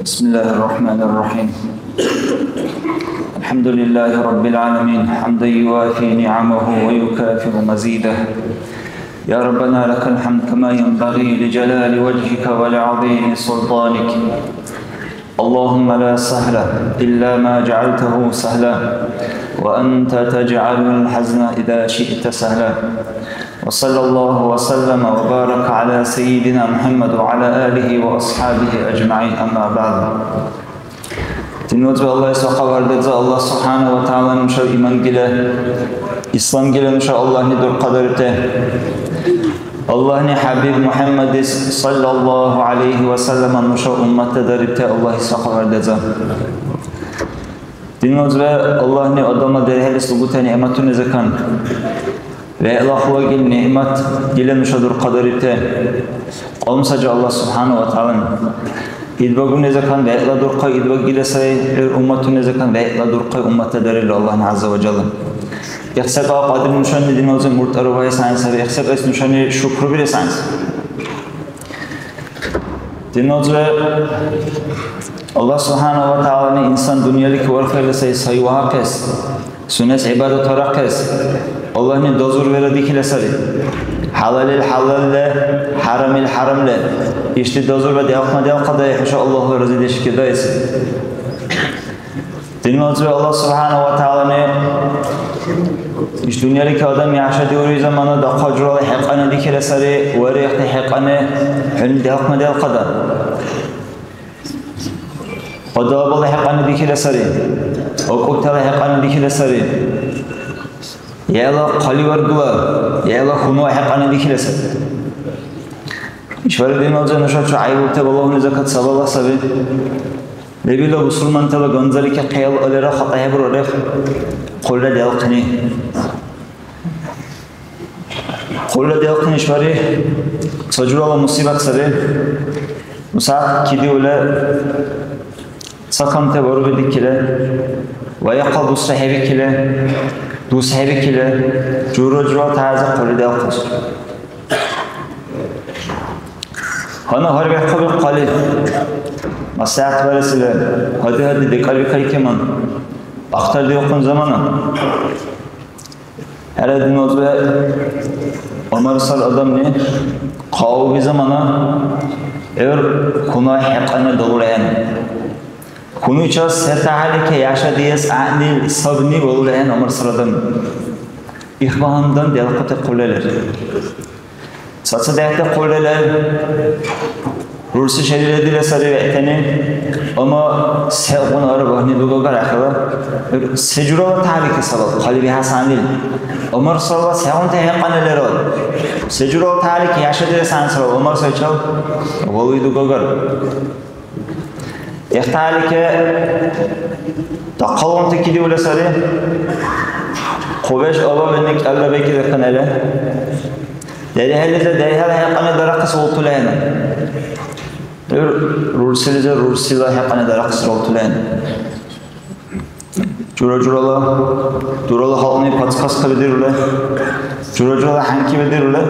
بسم الله الرحمن الرحيم. الحمد لله رب العالمين حمدا يوافي نعمه ويكافئ مزيده. يا ربنا لك الحمد كما ينبغي لجلال وجهك ولعظيم سلطانك. اللهم لا سهل إلا ما جعلته سهلا وأنت تجعل الحزن إذا شئت سهلا. وصلى الله وسلم وبارك على سيدنا محمد وعلى آله وأصحابه أجمعين. أما بعد. Dinleyicimiz Allah esvaqavardıca Allah subhanahu wa ta'ala'nın şu iman gile, İslam gile şu Allah'ın dur kadarıte. Allah'ın Habib Muhammed sallallahu aleyhi ve sellem'in şu ümmette darıte Allah esvaqavardıca. Dinleyicimiz Allah'ın adamla derhal istubuta ni'matun zekan. Ve Allah'a gel nimet gelen uşadur kadarıte. Olmsaca Allah subhanahu wa ta'ala'nın İdbagun nezakan ve Allah durqay idbag gilesay ummatun nezakan ve Allah durqay ummatta deril Allah azza ve celle. Yaxsak qadir nuşanı dinozun murtarı ve sayısı yaxsak es nuşanı şükür bile sayısı. Dinozla Allah subhanahu wa ta'ala'nın insan dünyalik varfayla sayı vahakes. Sünnes ibadet harakes. Allah'ın dozur verdi kilesari. Halalil halalle, haramil haramle. İşte dozur ve devakma devakada yaşa Allah'u razı deşik edayız. Dinimizde Allah subhanahu wa ta'ala'nın işte dünyadaki adam yaşadığı zamanı da kacuralı hakkını dikilesari, variyakta hakkını hün devakma devakada. Qadabalı hakkını dikilesari, okuktalı hakkını dikilesari. Yala qali vardılar, yala hunu haqqani dikilesar. İşvara dinozca nuşatçı ayyubte Allah'ın zakat sabala sabi. Lebila Müslüman tala ganzalike qiyal alera khataya bir oraya qolla delqini. Qolla delqini işvari sajurala musibat sabi. Musaq kidi ola sakamte varu bedikile ve yaqadu sahibikile دو صحیح کله جورا تازه قلیده آخوش. هنر هر وقت خبر قلید. مساعد ورسیله. هدی دکار بکاری که من. اختر دیوکن زمانه. هر دنوزه عمر سال آدم نه. قاوی زمانه. اگر کنای حقانه دولهن. Konu için sertahali ki yaşadığınız anil sabni olayan Ömer sıradan ihvandan delkate kuleler. Satsa delkate kuleler Rursi şeride dile sarı ve eteni ama sevgun arı bahni dugagar akıla secura tahlike sabab kalbi hasan değil. Ömer sıradan sevgun tehekkaneler ol. Secura tahlike yaşadığınız an sıradan Ömer sıradan valı dugagar. İhtiyarlı ki takkalon tekidi öyle sarı, kuvvet ava benlik Allah belki de kanale. Derihalize derihal hakkını darakıs oltulayın. Rursilize rursila hakkını darakıs oltulayın. Cura duralı halını patkas kalıdır öyle. Cura hangi bedir öyle.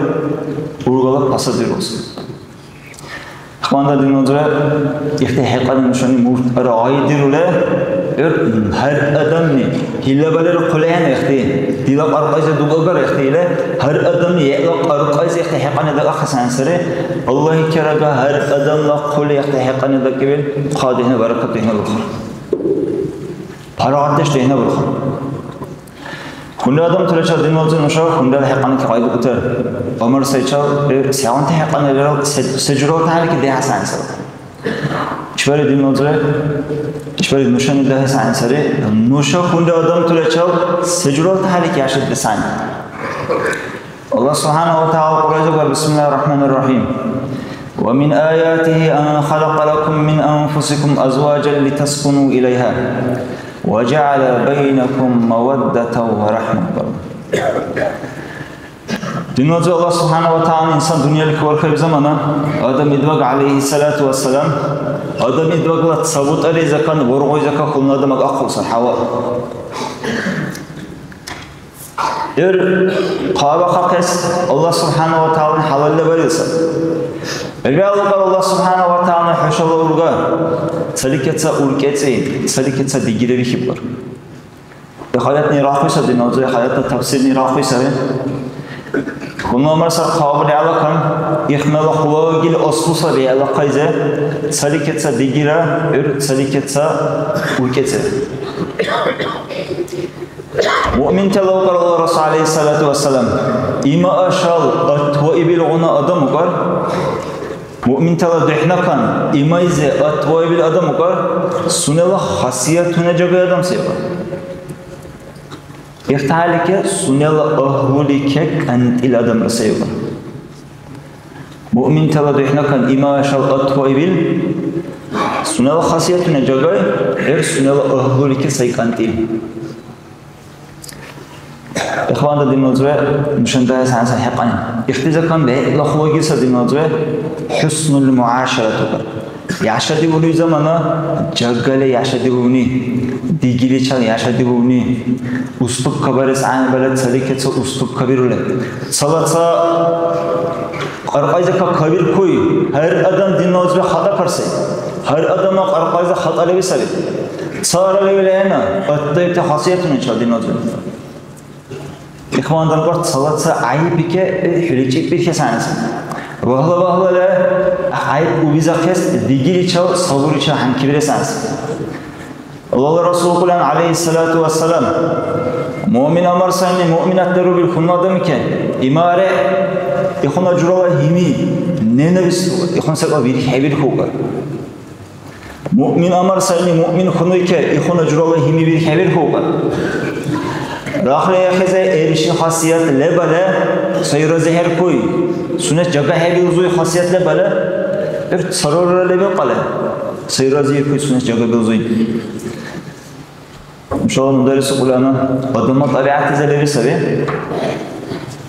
Urgalık pasadır olsun. Xwanda dinozra ihtihaqqan nishani murt ra'aydir ula her adamni hilabalar qulayan ixti dilaq arqaysa dugagar ixtila her adamni yaqaq arqaysa ihtihaqqan da axsan sare Allah karaga her adamla qul ihtihaqqan da kibel qadihna barakatihna bukhar parardesh dehna bukhar Kunda adam tulacha dinozra nusha kunda haqqan ki qayda utar Ömer sayça sevante haqqan da securo tahlik de hasan sare İşveri dinozra İşveri nuşan da hasan sare nusha kunda adam tulacha securo tahlik yaşad desan Allah subhanahu wa ta'ala Qur'an'da Bismillahirrahmanirrahim. وَمِنْ آيَاتِهِ أَنْ خَلَقَ لَكُمْ مِنْ أَنْفُسِكُمْ أَزْوَاجًا لِتَسْكُنُوا إِلَيْهَا وَجَعَلَ بَيْنَكُمْ مَوَدَّةً وَرَحْمَةً. Dinozor Allah subhanahu wa ta'ala insan dunyolik bo'lgan zamanda Adam idvaq alayhissalatu vassalam Adam idvaqla sabut alayzakan vorg'oyzaka qulnada mak aqlsa Havo. Qaba qaqas Allah subhanahu wa ta'ala halalle verilsa. Allah subhanahu wa ta'ala hoşalarga saliketsa urketsi saliketsa digileri hibbar. Hayatni rahmisa dinozor hayatda tafsirni rahmisa. Bunlar mesela kabul alakan, ihmala kulağıyla aslısa bir alakaysa, saliketsa digira, saliketsa ülketse. Mu'min telavukar Allah Resulü Aleyhissalatu vesselam, ima aşal atva ibil ona adam ukar, mu'min telavuk dehnakan, ima ize atva ibil adam ukar, sunela hasiyatuna jaga adam sevar. İhtihalike sunela ahulike kantil adam rasayla. Mu'min tala dehnakan ima aşal atva ibil sunela hasiyatuna jaga sunela ahulike say kantil. İkhvan da dinozor müşendaya sansa haqqan. İhtizakan be lahvagisa dinozor husnul muaşaratuka. Yaşadığı bu zamana jaggale yaşadığı bunu digili çal yaşadığı bunu ustup kabares aynı böyle saliketse ustup kabirule. Salatsa qarqayza kabir koy. Her adam dinozor hata karsa. Her adama qarqayza hata levisali. Sara levilena attayta hasiyetini çal dinozor. İkhvandan qart salatsa ayıp ike hülecek bir kesanesi. Vahla la ayıp ubizakes digiri çav sabur çav hankibresans. Allah Resulullah aleyhissalatu vesselam mu'min amar sayni mu'minatları bil kunnadım ki imare ikhuna jurala himi nenebis ikhuna sakal bir hebir hukar. Mu'min amar sayni mu'min kunu ki ikhuna jurala himi bir hebir hukar. Rahleya khize erişin hasiyat lebale sayra zehir koy. Sünnet jaga hebi uzuy hasiyat lebale bir sarora lebe qala. Sayra zehir koy sünnet jaga be uzuy. İnşallah müderrisi Kur'an'a adamın tabiatı zelevi sabi.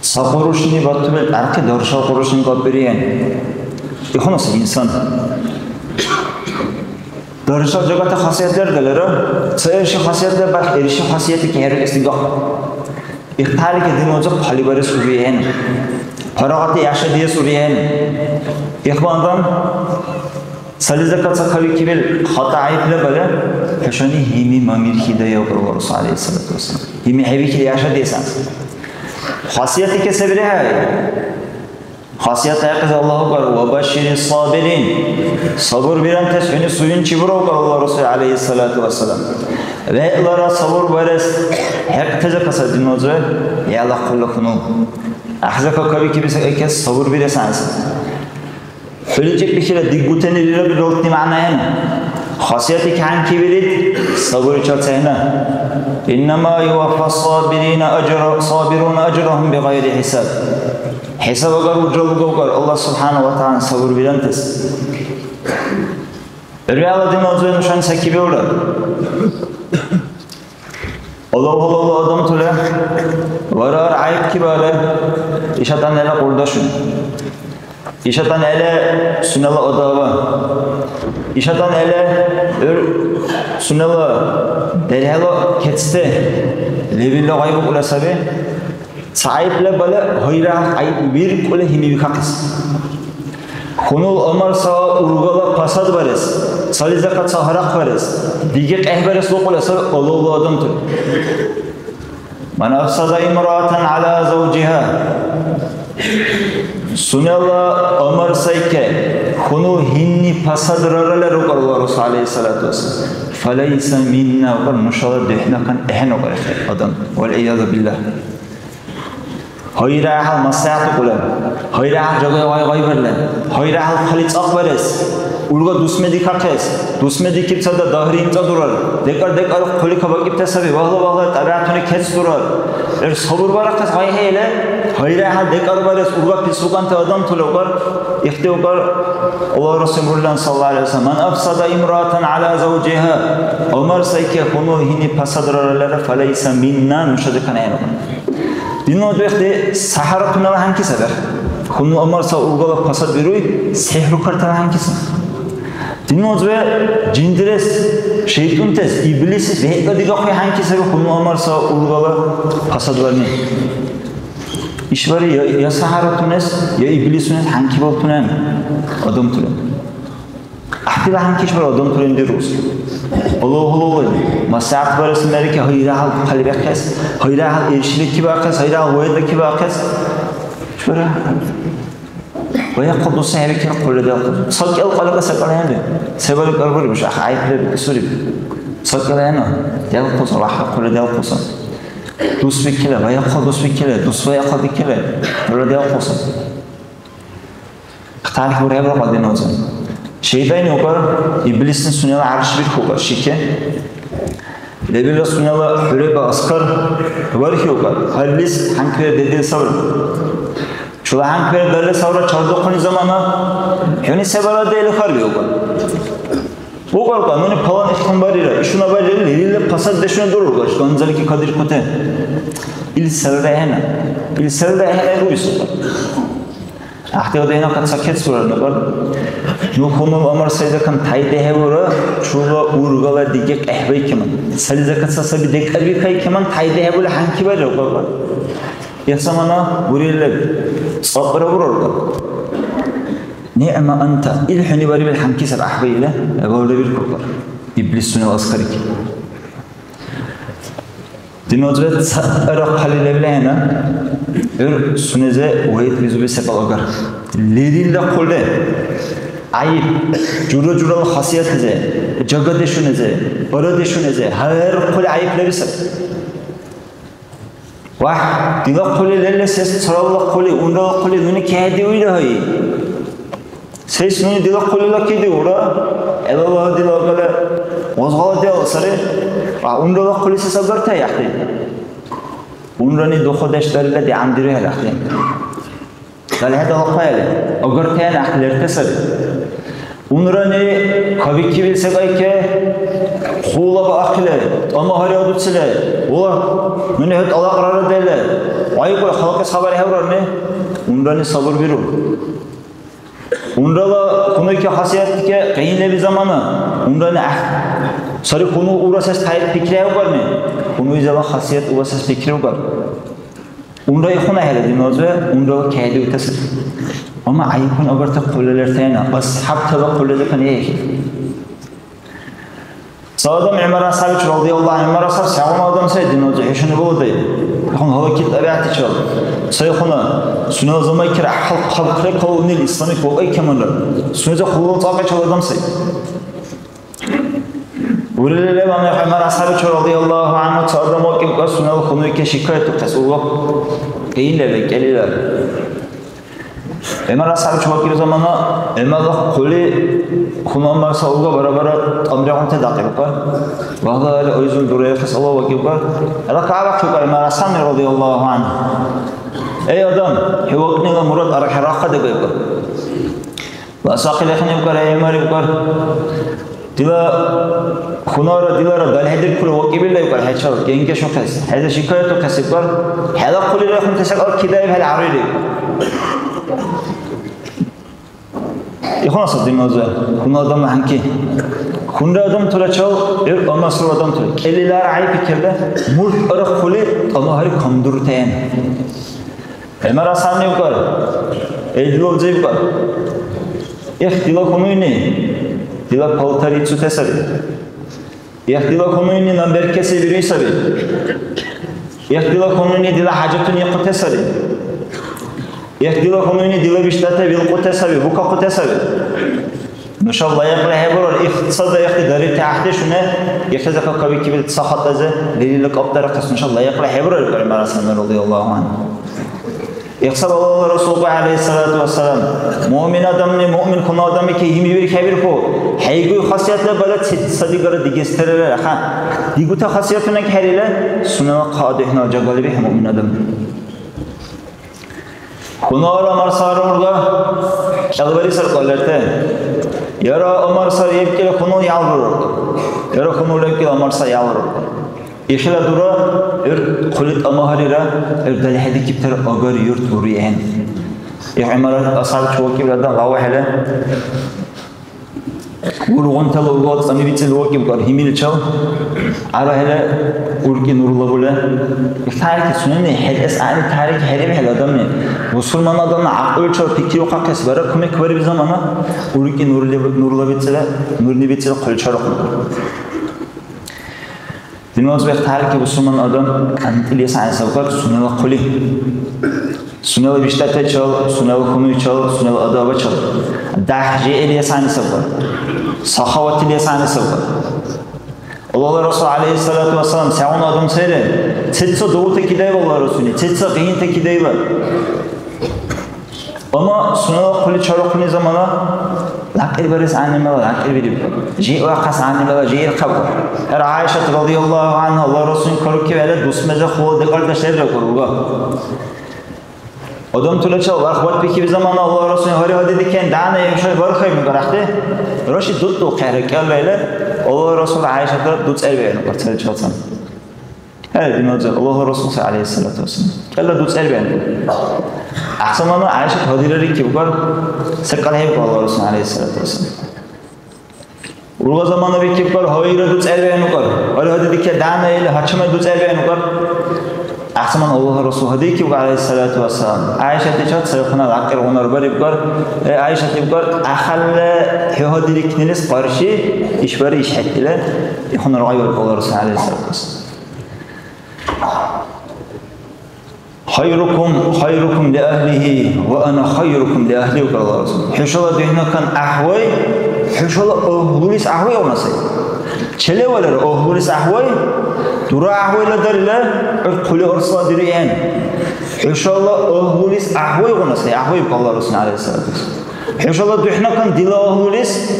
Sakuruşni batubel arka darşa kuruşni kabiriyen. İkhonası insan. Darşa jagata hasiyatlar galara. Sayışı hasiyatlar bak erişi hasiyeti ki her istigah. İhtihali ki dinozor halibari suriyen. Paragati yaşa diye suriyen. İkhvandan Salizakatsa kavi kibil hata ayıpla böyle peşani himi mamir hidaya olur Resulullah Aleyhisselatü Vesselam. Himi hevi ki yaşa diyesan. Hasiyeti ke sebire hay. Hasiyet ayakız Allah'u kar. Ve başşiri sabirin. Sabır bilen tesbini suyun çibir olur Allah Resulü Aleyhisselatü Vesselam. Ve ilara sabır bares. Hep tezakasa dinozor. Ya Allah kullakunu. Ahzaka kavi kibil ekes sabır bilesanız. Ölecek bir kere dikkatini bir oltni manayını. Hasiyeti kan kibirit sabır çatayna. İnnemâ yuvaffas sabirun ecrahum bi gayri hisab. Hesab agar ucralık agar Allah subhanahu wa ta'ala sabır bilentes. Rüyala dinozorun şan sakibi olur. Allah adam tule. Varar ayıp ki böyle. İşatan ele kurdaşın. İşatan ele sünela odava. İşatan ele sünela derhalo ketste. Leville gaybı kula sabi. Sahiple böyle hayra ayıp bir kule himi bir kakis. Konul amar sağa urgala pasad bares. Salizakat saharak bares. Digek ehberes lo kula sabi Allah adam tu. Man afsada imra'atan ala zawjiha. Sunella amar sayke konu hinni pasadırarlar o Allah Resulü Aleyhissalatu vesselam. Falaysa minna var muşalar dehnakan ehen o adam. Vel iyad billah. Hayra hal maslahat kulan. Hayra hal jagay gay verler. Hayra hal khalit akbares. urga dusmedi kakes, dusmedi kimse de dahri imza durar. Dekar koli kabak tasabi, valla tabiatını kes durar. Sabır var kas hay hele, hayra hal dekar vares urga pisukan te adam tulugar, ihte ugar Allah Resulullah sallallahu aleyhi ve sellem. Man afsada imratan ala zawjiha, Ömer sayke konu hini pasadrarlara faleysa minna müşadekan aynalar. Dinle bekle sahara tunala hangi sefer? Konu Ömer sa urgala pasad veruy, sehru kartana hangisi? Dinozve cindires, şeytun tes, iblisiz ve hekla diga koy hangi sefer konu Ömer sa urgala pasad verni? İş var ya sahara tunes ya iblisunes hangi bol tunen adam tunen. Ahtila hangi iş var adam tunen diyoruz. Allah masaat barasında ki hayra hal kalbe kes, hayra hal erişilik ki bakes, hayra hal vayda ki bakes. Şöyle. ويقضوا سهرك كل ده صدق القلق سكر هنا سبب القرب مش عايب سوري صدق هنا يلقص راح كل ده يلقص دوس بكله ويقض دوس بكله دوس ويقض بكله كل ده يلقص تعرف هو هذا قد نوزن şeytan yukarı iblisin sunalı arş bir kokar şike Lebil sunalı hürebe askar var ki yukarı hallis hankire dediği savur Şula hankire derle savura çardıkını zamana yani sebara değil harlıyor bu kadar bunu falan işin barira işuna barira lille pasad deşine durur kaç kanzar ki kadir kote il serrehena bu iş Ahte odayna kat saket sorar var. Nuhunum Ömer saydakan tayde hevura şula urgala digek ehbey keman. Saliza kat sasa bir dekar bir kay keman tayde hevula hanki var yok var. Yasamana burille sabra vurur. Ni'ma anta ilhini bari bil hanki sar ahbeyle evle bir koklar. İblis sunu askarik. Dinozvet sara halile bilena suneze vahid bizubi sepalagar. Lerille kule ayıp, cura hasiyetize, jaga deşuneze, para deşuneze, her kule ayıpları sep. Vah, dila kule lerle ses saralla kule, unda kule nuni kehdi uyla hay. Ses nuni dila kule la kehdi ura, elallah dila kule, ozgala de sarı, unda la kule ses agar ta yakti. Unrani doxodeşlerle de andiri helakti. Dal hada haqayla, agar tayan ahler tesar. Unrani kaviki bilsek ayke, xula ba akile, ama hari adutsile, ola münehet Allah qararı dele. Ay koy xalqı xabar hevrar ne? Unrani sabır biru. Unrala kunaki hasiyetke qiyinle bir zamanı. Unrani sarı konu uğrasas tayip fikre var mı? Konu izala hasiyet uğrasas fikre var. Unda ikhuna hele dinozve, unda kehdi utasır. Ama ayıkın agarta kuleler tayna, ashab tala kulede kan yeh. Sağda Ömer Ashabi radıyallahu anh, Ömer Ashab sağlam adam say dinozve, heşini buldu. Yakın halakit tabiatı çal. Sayıkına, suna zaman kira halkre kavunil İslamik bolay kemanlar. Sunaza kulul taqa çal adam say. Uriyle Ömer Ashabi radıyallahu anh sağda mokib ve sunalı konuyu ke şikayet etmez. Allah keyinle geliler. Ömer Ashabi mokib zamanı Ömer kuli konu Ömer sağlığa beraber amriyatın tedakik var. Valla öyle o yüzden duraya kısalı vakit var. Ela kâbak çok Ömer Ashabi radıyallahu anh. Ey adam, hivakniyle murad arak da gayb var. Ve saqil ekni var, ey Ömer var. Dila kunara dilara dalhedir kulu wakibilla yuqal hechal genge shokas hada shikayatu kasbar hada quli lahum tasaqal kidayb hal aridi ikhlas dinozve kuna adam hanki kunda adam tulachal er amasru adam tul kellilar ayib fikirde murt araq quli ama hari kamdur tayan Ömer Ashabi yuqal ejlol jib yuqal dila kunuyni dila paltari tsu tesari. Dila konuyni namber kese biri sabi. Dila konuyni dila hajatun yaqu tesari. Dila konuyni dila bishtate bilqu tesabi, buka qu tesabi. Nuşallah yaqla hebror iqtisada iqtidari tahti shuna yaqza qawi kibil sahat aza lilil qabdara qas nuşallah yaqla hebror Ömer Ashabi radıyallahu anh. Iqsab Allah Rasulullah aleyhissalatu vesselam. Mu'min adam ne mu'min konu adamı ki 21 kebir ko. Heygu khasiyetle böyle sadigara digestere ha. Diguta khasiyetine kerile sunna qadihna jagalibi mu'min adam. Kunara marsarurga şalvari sarqalarte. Yara Umar sar yepkele kunu yalvurur. Yara kunu lepkele Umar sar yalvurur. İşle dura kulit amaharira dali kipter agar yurt buriyen. İmarat asal çoğu kibirden lava hele. Urgun telo urgat sami bitel vakib kar himil çal. Ara hele urki nurla bule. Tarih sunni hedes ani tarih hele hele adam ne. Müslüman adamın akıl çal fikri o kakes var. Kumek var bir zamana urki nurla bitele nurni bitele kul çal. Dinimiz ve tarih Müslüman adam kantiyle sayısı var. Sunnalı kuli. Sunnalı biştate çal, sunnalı konu çal, sunnalı adaba çal. Dahji ile sayısı var. Sahavat ile sayısı var. Allah Resulü aleyhissalatu vesselam sen adam söyle. Tsetsa doğu tekidey var Allah Resulü. Tsetsa gıyın tekidey var. Ama sunnalı kuli çarık zamana lakir baris annemela lakir biri. Ji vakas annemela ji irkab. Aisha radıyallahu anha Allah Resulü'nün koruk ki böyle dusmeze xol kardeşler de koruga. Adam tulaça vakit peki bir zaman Allah Resulü hadi diken dana yemşoy var xeyim qaraxtı. Roşi duttu qərəkəl böyle Allah Resulü Aişa'da dut elbəyəni qartı çalsan. Her din olacaq Allah Resulü aleyhissalatu vesselam. Kella dut elbəyəni. Ahsamana Aişa hadileri ki bu sakal hep Allah Resulü aleyhissalatu vesselam. Urga zamanı bir ki havayra dut elbəyəni qar. Hadi diken dana ile haçma dut elbəyəni qar. Ahsaman Allah Resulü hadi ki aleyhissalatu vesselam. Aişa teçat sayıqına lakir onar barib qar. Aişa tibqar ahalle hadilik nilis qarşı işbari iş ettiler. Onlar ayvar Allah Resulü aleyhissalatu vesselam. Hayrukum li ahlihi ve ana hayrukum li ahli ve Allah Resulü. Hüşala dehnakan ahvay, hüşala ohlulis ahvay olmasay. Çeleveler ohlulis ahvay, dura ahvayla derler, kuli orsa diriyen. Hüşala ohlulis ahvay olmasay, ahvay ve Allah Resulü aleyhissalatu vesselam. Hüşala dehnakan dila ohlulis,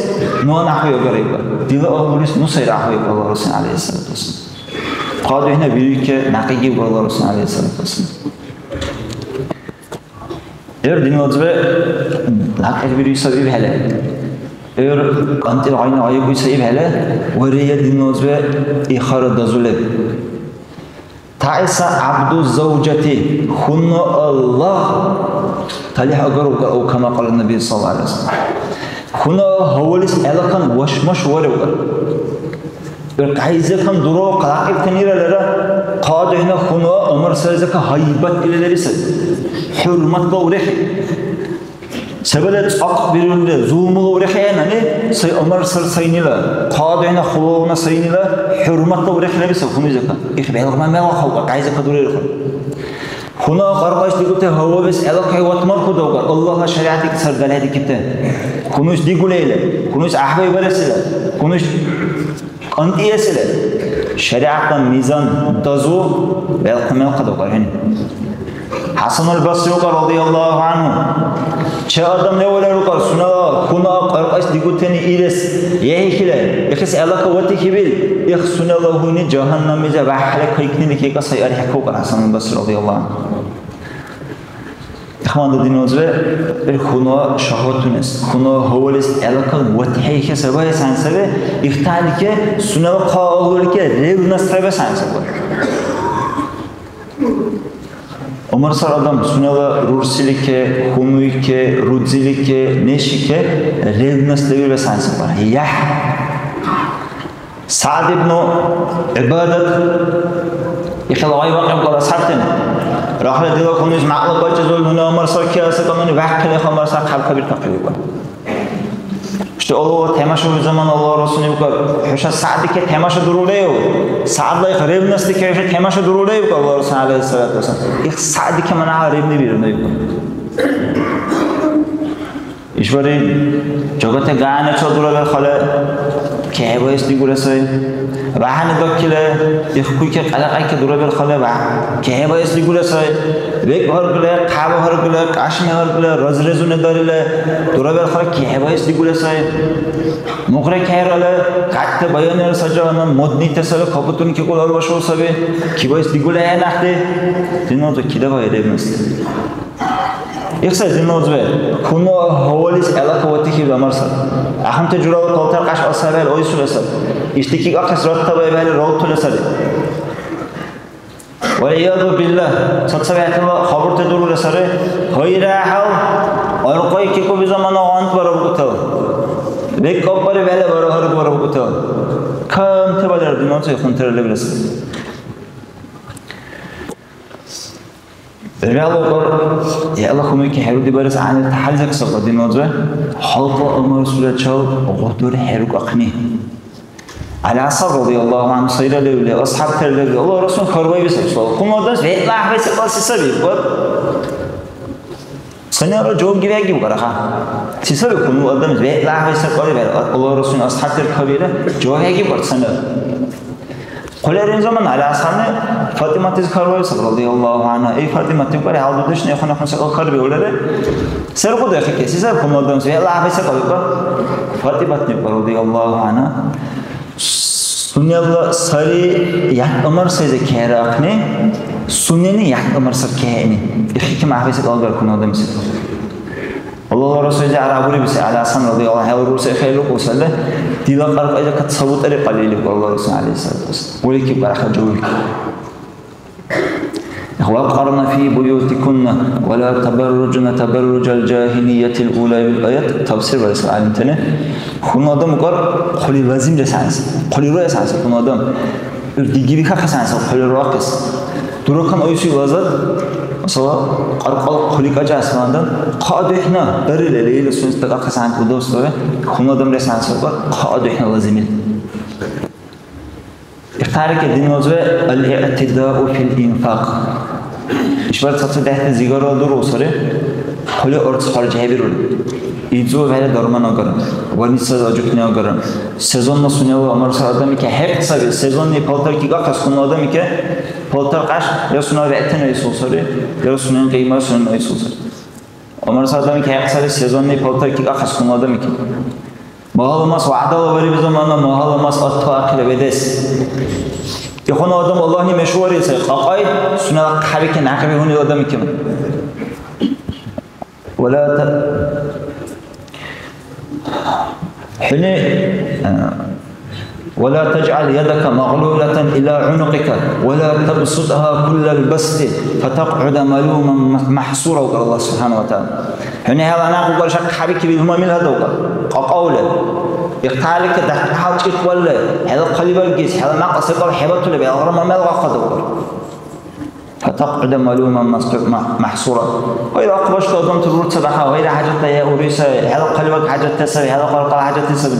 nuan ahvay garayla. Dila ohlulis nusayr ahvay ve Allah Resulü aleyhissalatu vesselam. Qadı hina büyüke naqiyi ve Allah Resulü aleyhissalatu vesselam. Eğer dinimiz ve lakir bir yükseliyor hele, eğer kantil aynı ayıp yükseliyor hele, oraya dinimiz ve ihara dazule. Ta'isa abdu zavcati, hunna Allah, talih agar o kama kala Nabi sallallahu aleyhi ve sellem. Hunna havalis elakan vaşmaş var. Kayze kan duru kalakip tenirelere qadihna hunna Ömer sözeka haybat ilerisi. Hürmet bağırık. Sebelet ak birinde zulmü bağırık yani say Ömer sır sayınıyla qadihna xuluğuna sayınıyla hürmet bağırık nebise hunizeka. İxbelğmen mevaqavga kayze kadurur. Huna qarqaş digute hava bes elak hayvatmar kudogar Allah'a şeriatik sargaladi kipte. Kunuş diguleyle, kunuş ahvay barasıyla, kunuş antiyesiyle şeriattan mizan dazu belqimel qadogar yani. Hasan al-Basri radıyallahu anhu çe adam ne olar qar suna kuna qarqaş diguteni ires yehile ikis elaka vati kibil ikh sunalahu ni jahannamize vahle kaykni ki qasay arhaqo qar Hasan al-Basri radıyallahu anhu. İxvan dinimiz ve bir kuna şahvatunes, kuna havalis elakal vatihike sebaya sansebe ihtalike sunalı qağılike revnas sebe sansebe. Ömer sar adam sunalı rursilike, humuyke, rudzilike, neşike revnas devir ve sansebe. Yah. Sa'd ibn ibadat İxilay vaqim qala sartin. Rahmet dilo konuş ma'lum bacazul huna Ömer sar kiyası kanuni vaqtile Ömer sar halka bir taqib var. İşte o temaşa bir zaman Allah Resulü bu huşa Sa'dike temaşa duruluyor. Sa'dla revnasdike huşa temaşa duruluyor Allah Resulü aleyhissalatu vesselam. İx Sa'dike mana revni birine. İşvari jogate gaane choduralar khale kehvayis digurasay Bahani dokkile, ikkuike qalaqayke duraber khale ba. Keheba esli gulasa, bek horgule, qaba horgule, qashme horgule, rozrezune darile, duraber khale keheba esli gulasa. Muqra kayrale, katta bayoner sajana, modni tasale kaputun ki qolar bosh olsa be, kiba esli gulaya naqdi. Dinozo kida va edemiz. Yoksa dinozbe, kuno havalis alaqavati ki bamarsa. Aham te juralı koltar qash olsa bel oy sulasa. İşteki aqas rotta bel rol tulasa. Ve iyadu billah. Satsabayatla xabar te durulasa. Hayra hal. Orqay ki ko bir zaman ant var bu tav. Bek kopari bel var bu tav. Kam te badar dinozbe kontrolle bilasa. يا الله خميك حلو دي برس عن التحلزك سقط دي نوزة حلقة أمر سورة شو وقدر حلوك أقني على عصر رضي الله عنه صير له أصحاب تله الله رسول خروي بسبب كم أدرس في لا بس قاس سبب قد سنير جوب جيبه جيب كرها سبب كم أدرس في لا بس قال الله رسول أصحاب الكبيرة جوب جيب كرت سنير قلنا زمان على أساسنا فاطمة تذكر رضي الله عنها أي فاطمة تقول هذا بدش نأخذ نحن سأقول خربي ولا لا سرقوا ده كي سيسر كم نقدم سوي الله بس قال فاطمة تقول رضي الله عنها سنيا الله سري يا أمر سيد كهراقني سنيني يا أمر سر كهني إخي ما بس قال كم نقدم سيد الله رسول على أبو ربيس على أسان رضي الله عنه ورسول خير وسلم تلا قرق أجا كتصوت أري قليل الله رسول عليه الصلاة والسلام ولكن بركة جولك وقرن في بيوتكن ولا تبرجن تبرج الجاهلية الأولى بالآيات تفسير رسول عليه تنه خون آدم قر خلی لازم جسانس خلی روی سانس خون آدم دیگری خا خسانس خلی راکس دروکن آیوسی لازد مثلا قرقال خلی کجا اسماندن قادهنا دریل لیل سونس تقا خسانس بدوست داره خون آدم رسانس قر قادهنا لازمه اختارك الدين وزوه الاعتداء في الإنفاق إشبار تصدق ده زيغارا دور وصره خلی ارز خارجه بیرون ایدزو ولی درمان آگرم ونیسا آجوکنی آگرم سزون نسونی و امر سادمی که هر سبی سزون نی پالتر کی گاه کس کنه آدمی که پالتر قش یا سونا وقتی نیسول سری یا سونا قیمه سونا نیسول سری امر سادمی که هر سبی سزون نی پالتر کی گاه کس کنه آدمی که مهالماس وعده وری بزمانه مهالماس آتوا آخر بدست يخون آدم الله نی مشوری سر قاقای سونا خبی که نقبی هونی آدمی که ولا ولا تجعل يدك مغلولة إلى عنقك ولا تبسطها كل البسط فتقعد ملوما محصورا وقال الله سبحانه وتعالى هنا هذا ناقل قال شك حبيك بهم من هذا قوله يختارك دخل حاجك ولا هذا قلب الجيس هذا ناقص قال حبته لبي أغرم ما الغقد فتقعد ملوما محصورا وإذا أقبشت أدم تبرد صدحة وإذا حاجة يا أوريس هذا قلبك حاجة تسوي هذا قلب حاجة تسوي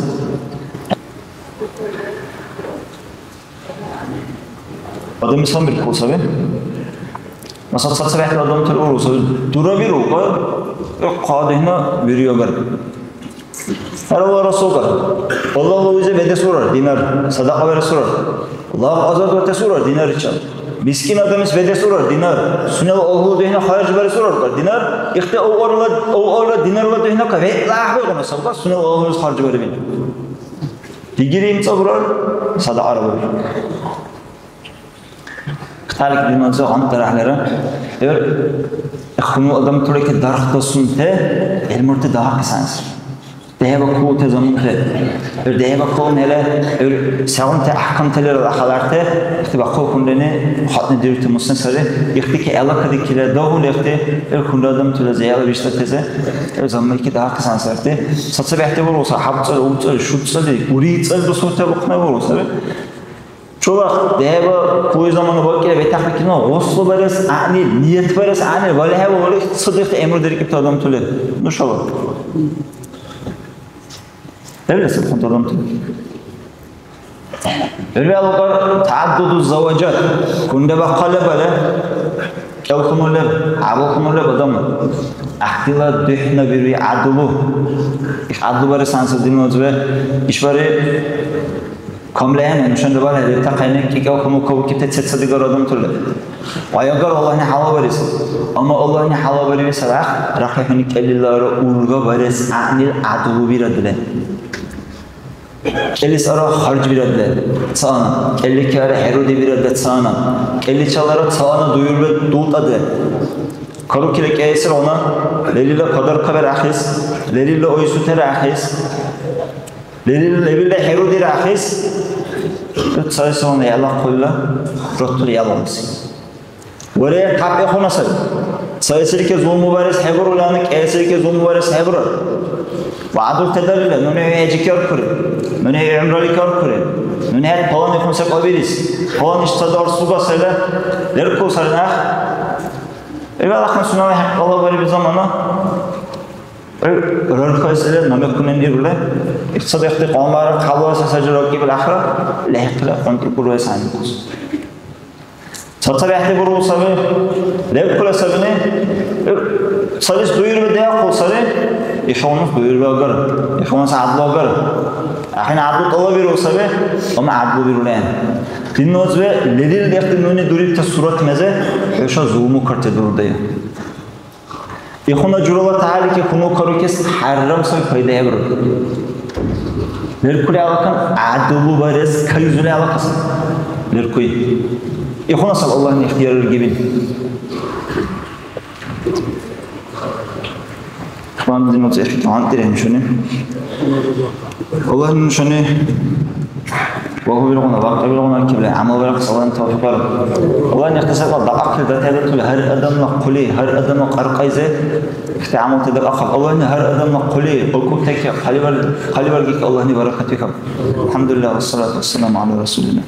أدم إسلام بالكل سبب مثلا سبعة أدم تلورو سبب دورا بيرو قاد هنا بيريو بر الله رسول الله وجه بده سورة دينار صدقة بر سورة الله أزاد وتسورة دينار إيش Miskin adamız vede sorar dinar. Sunal oğlu dehne hariç bari sorar dinar. İşte o orla dinarla dehne ka ve lahve ona sabah sunal oğlumuz hariç bari bin. Digiri imza vurar sada araba. Kıtalik dinazı antar ahlara. Eğer khunu adam tuleke darxta sunte elmurte daha kısansır. دهب قوة زمانه دهب قوة نلا ساون تأحكم تلر الأخلاقه اختبار قوة كندنه حاطن ديرت مستنسره يختي كألا كذي كلا داهو لقته الكندادم تلا زيادة بيشتى تزه زمانه كده هاك سانسرته ساتسبه احتمال وصل حبط أو شوت صدق وريد صدق بسوته بقنا وصل شوف دهب قوة زمانه باقي بيتحرك كنا وصل برس عني نيت برس عني ولا هو ولا صدق أمر دريك بتادم تلا نشوف Evet, kontrolüm. Öyle alır taaddudu zavacat. Kunde bakkale böyle. Kev kumule, abu kumule badam. Ahtila dehne biri adulu. İş adlu böyle sansız dinozve. İş böyle Kamleyen şunda var ya ta kaynak ki kamu kavu kite çetse diğer adam türlü. Ayagar Allah'ın hava verirse. Ama Allah'ın hava verirse rahmetini kellileri ulga verirse anil adu bir adile. Kelli sara harc bir adile. Sana. Kelli kâre herudi bir adile sana. Kelli çalara sana duyur ve dult adile. Karu kile kayser ona lelile kadar kaber ahis. Lelile oysu ter ahis. Lelile herudi ahis. Sayısı onu yalan koyla, rottur yalanız. Oraya kapı konası. Sayısı ki zulmü varız hebur ulanık, sayısı ki zulmü varız hebur. Vaadul tedariyle, nune ecikör kure, nune umralikör kure, nune her falan yapımsa koyabiliriz. Falan işte doğrusu basayla, der kusarına. Allah'ın sunanı hak Allah var bir zamana. Rölkayseler namek kunen dirule. İktisadiyakti qomara qalvasa sajroki bil akhira lehqila qonki kurve sanmos. Satabiyakti buru sabi lehqila sabine sadis duyur ve deya qolsabi işonus duyur ve agar işonus adlı agar ahin adlı tola bir olsabi ama adlı bir ulen dinnoz ve ledil dehti nuni durib ta surat meze hoşa zulmu karte durdaya يخونا جرولا تعالى كي خنو كارو كيس حرام سوي فايدة هبر. لركولي علاقة عدلو بارز كيزولي علاقة. لركوي. يخونا صلى الله عليه اختيار الجبين. إخوان دي نوت إخي تعان ترين شوني. الله نشوني. وهو بيلغونا وقت بيلغونا كبلا عمل بيلغ صلاة توفيق رب. الله نختصر الله أكل ذات هذا كل هر أدم نقولي هر أدم نقرقيزه اختعامل تدق أخذ الله إن هر أدم نقولي بكون تك خلي برجيك الله نبارك فيكم. الحمد لله والصلاة والسلام على رسول الله.